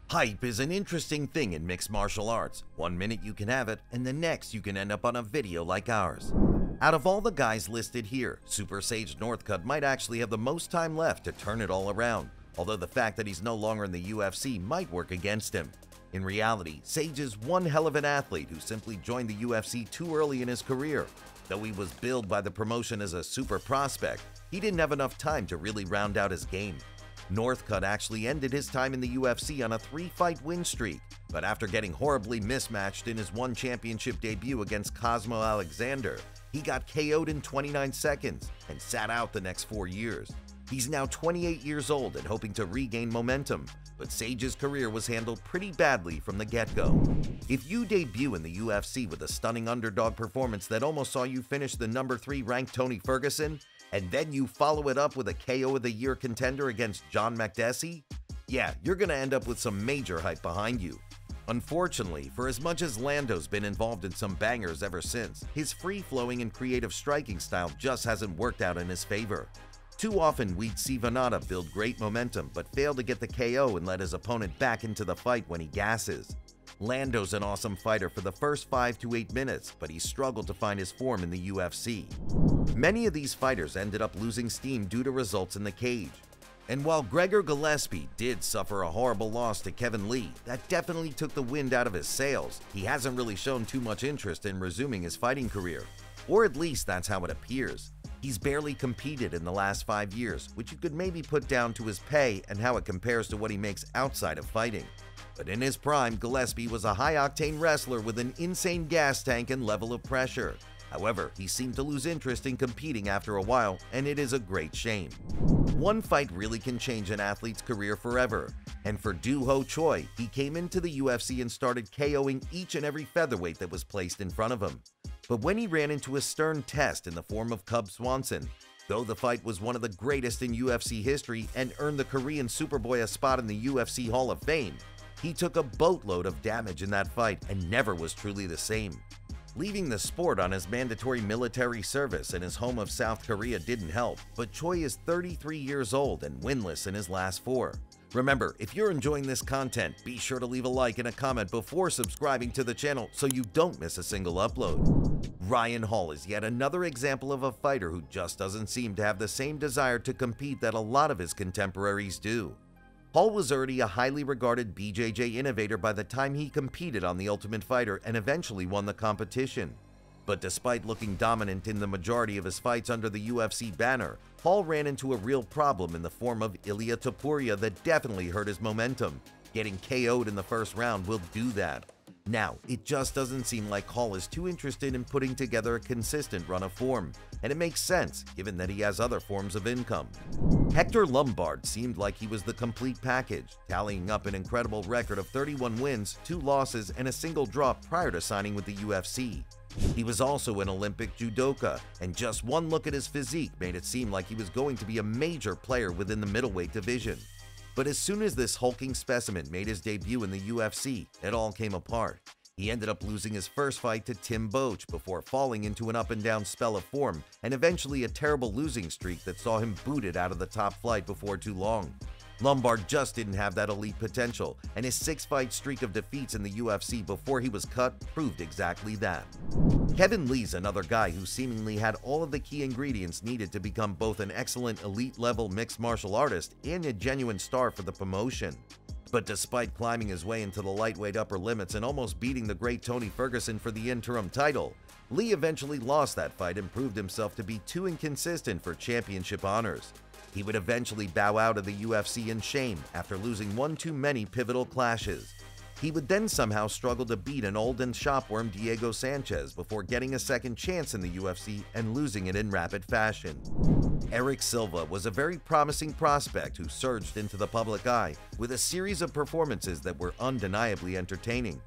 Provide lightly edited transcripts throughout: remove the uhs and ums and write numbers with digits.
Hype is an interesting thing in mixed martial arts. One minute you can have it, and the next you can end up on a video like ours. Out of all the guys listed here, Super Sage Northcutt might actually have the most time left to turn it all around, although the fact that he's no longer in the UFC might work against him. In reality, Sage is one hell of an athlete who simply joined the UFC too early in his career. Though he was billed by the promotion as a super prospect, he didn't have enough time to really round out his game. Northcutt actually ended his time in the UFC on a 3-fight win streak, but after getting horribly mismatched in his one championship debut against Cosmo Alexander, he got KO'd in 29 seconds and sat out the next 4 years. He's now 28 years old and hoping to regain momentum, but Sage's career was handled pretty badly from the get-go. If you debut in the UFC with a stunning underdog performance that almost saw you finish the number 3 ranked Tony Ferguson, and then you follow it up with a KO of the year contender against John Makdessi, yeah, you're gonna end up with some major hype behind you. Unfortunately, for as much as Lando's been involved in some bangers ever since, his free-flowing and creative striking style just hasn't worked out in his favor. Too often we'd see Venata build great momentum but fail to get the KO and let his opponent back into the fight when he gasses. Lando's an awesome fighter for the first 5 to 8 minutes, but he struggled to find his form in the UFC. Many of these fighters ended up losing steam due to results in the cage. And while Gregor Gillespie did suffer a horrible loss to Kevin Lee, that definitely took the wind out of his sails. He hasn't really shown too much interest in resuming his fighting career. Or at least that's how it appears. He's barely competed in the last 5 years, which you could maybe put down to his pay and how it compares to what he makes outside of fighting. But in his prime, Gillespie was a high-octane wrestler with an insane gas tank and level of pressure. However, he seemed to lose interest in competing after a while, and it is a great shame. One fight really can change an athlete's career forever, and for Doo Ho Choi, he came into the UFC and started KOing each and every featherweight that was placed in front of him. But when he ran into a stern test in the form of Cub Swanson, though the fight was one of the greatest in UFC history and earned the Korean Superboy a spot in the UFC Hall of Fame, he took a boatload of damage in that fight and never was truly the same. Leaving the sport on his mandatory military service in his home of South Korea didn't help, but Choi is 33 years old and winless in his last 4. Remember, if you're enjoying this content, be sure to leave a like and a comment before subscribing to the channel so you don't miss a single upload. Ryan Hall is yet another example of a fighter who just doesn't seem to have the same desire to compete that a lot of his contemporaries do. Hall was already a highly regarded BJJ innovator by the time he competed on The Ultimate Fighter and eventually won the competition. But despite looking dominant in the majority of his fights under the UFC banner, Hall ran into a real problem in the form of Ilia Topuria that definitely hurt his momentum. Getting KO'd in the first round will do that. Now, it just doesn't seem like Hall is too interested in putting together a consistent run of form, and it makes sense given that he has other forms of income. Hector Lombard seemed like he was the complete package, tallying up an incredible record of 31 wins, 2 losses, and a single draw prior to signing with the UFC. He was also an Olympic judoka, and just one look at his physique made it seem like he was going to be a major player within the middleweight division. But as soon as this hulking specimen made his debut in the UFC, it all came apart. He ended up losing his first fight to Tim Boetsch before falling into an up-and-down spell of form and eventually a terrible losing streak that saw him booted out of the top flight before too long. Lombard just didn't have that elite potential, and his 6-fight streak of defeats in the UFC before he was cut proved exactly that. Kevin Lee's another guy who seemingly had all of the key ingredients needed to become both an excellent elite-level mixed martial artist and a genuine star for the promotion. But despite climbing his way into the lightweight upper limits and almost beating the great Tony Ferguson for the interim title, Lee eventually lost that fight and proved himself to be too inconsistent for championship honors. He would eventually bow out of the UFC in shame after losing one too many pivotal clashes. He would then somehow struggle to beat an old and shopworm Diego Sanchez before getting a second chance in the UFC and losing it in rapid fashion. Eric Silva was a very promising prospect who surged into the public eye with a series of performances that were undeniably entertaining.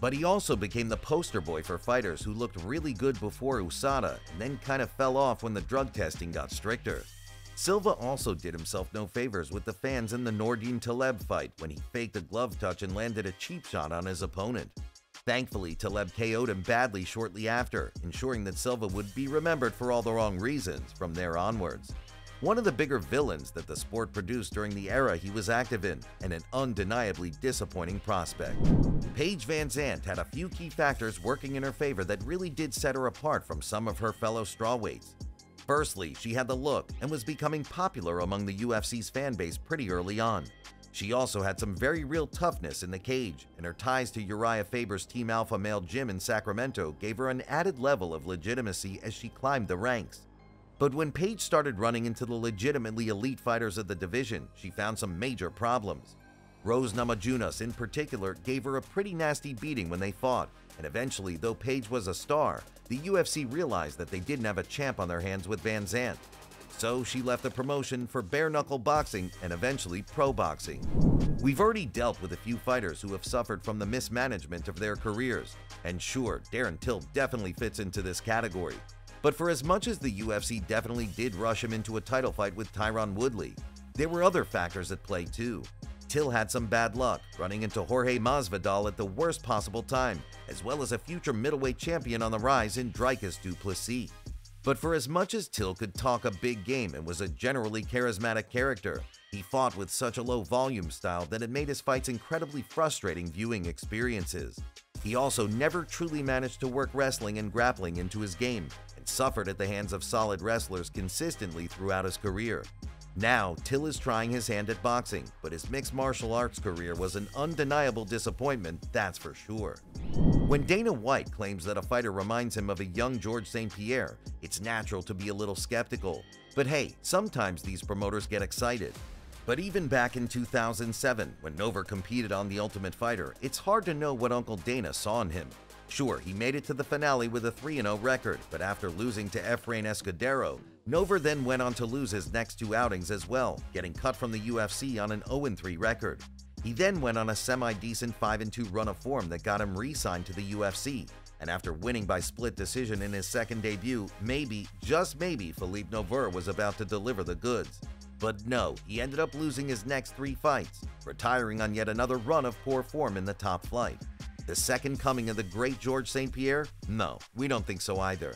But he also became the poster boy for fighters who looked really good before USADA and then kind of fell off when the drug testing got stricter. Silva also did himself no favors with the fans in the Nordine Taleb fight when he faked a glove touch and landed a cheap shot on his opponent. Thankfully, Taleb KO'd him badly shortly after, ensuring that Silva would be remembered for all the wrong reasons from there onwards. one of the bigger villains that the sport produced during the era he was active in, and an undeniably disappointing prospect. Paige VanZant had a few key factors working in her favor that really did set her apart from some of her fellow strawweights. Firstly, she had the look and was becoming popular among the UFC's fan base pretty early on. She also had some very real toughness in the cage, and her ties to Uriah Faber's Team Alpha Male gym in Sacramento gave her an added level of legitimacy as she climbed the ranks. But when Paige started running into the legitimately elite fighters of the division, she found some major problems. Rose Namajunas in particular gave her a pretty nasty beating when they fought, and eventually, though Paige was a star, the UFC realized that they didn't have a champ on their hands with VanZant. So she left the promotion for bare-knuckle boxing and eventually pro boxing. We've already dealt with a few fighters who have suffered from the mismanagement of their careers, and sure, Darren Till definitely fits into this category. But for as much as the UFC definitely did rush him into a title fight with Tyron Woodley, there were other factors at play too. Till had some bad luck, running into Jorge Masvidal at the worst possible time, as well as a future middleweight champion on the rise in Dricus du Plessis. But for as much as Till could talk a big game and was a generally charismatic character, he fought with such a low-volume style that it made his fights incredibly frustrating viewing experiences. He also never truly managed to work wrestling and grappling into his game, and suffered at the hands of solid wrestlers consistently throughout his career. Now, Till is trying his hand at boxing, but his mixed martial arts career was an undeniable disappointment, that's for sure. When Dana White claims that a fighter reminds him of a young Georges St-Pierre, it's natural to be a little skeptical. But hey, sometimes these promoters get excited. But even back in 2007, when Nover competed on The Ultimate Fighter, it's hard to know what Uncle Dana saw in him. Sure, he made it to the finale with a 3-0 record, but after losing to Efrain Escudero, Nover then went on to lose his next two outings as well, getting cut from the UFC on an 0-3 record. He then went on a semi-decent 5-2 run of form that got him re-signed to the UFC, and after winning by split decision in his second debut, maybe, just maybe, Philippe Nover was about to deliver the goods. But no, he ended up losing his next 3 fights, retiring on yet another run of poor form in the top flight. The second coming of the great Georges St-Pierre? No, we don't think so either.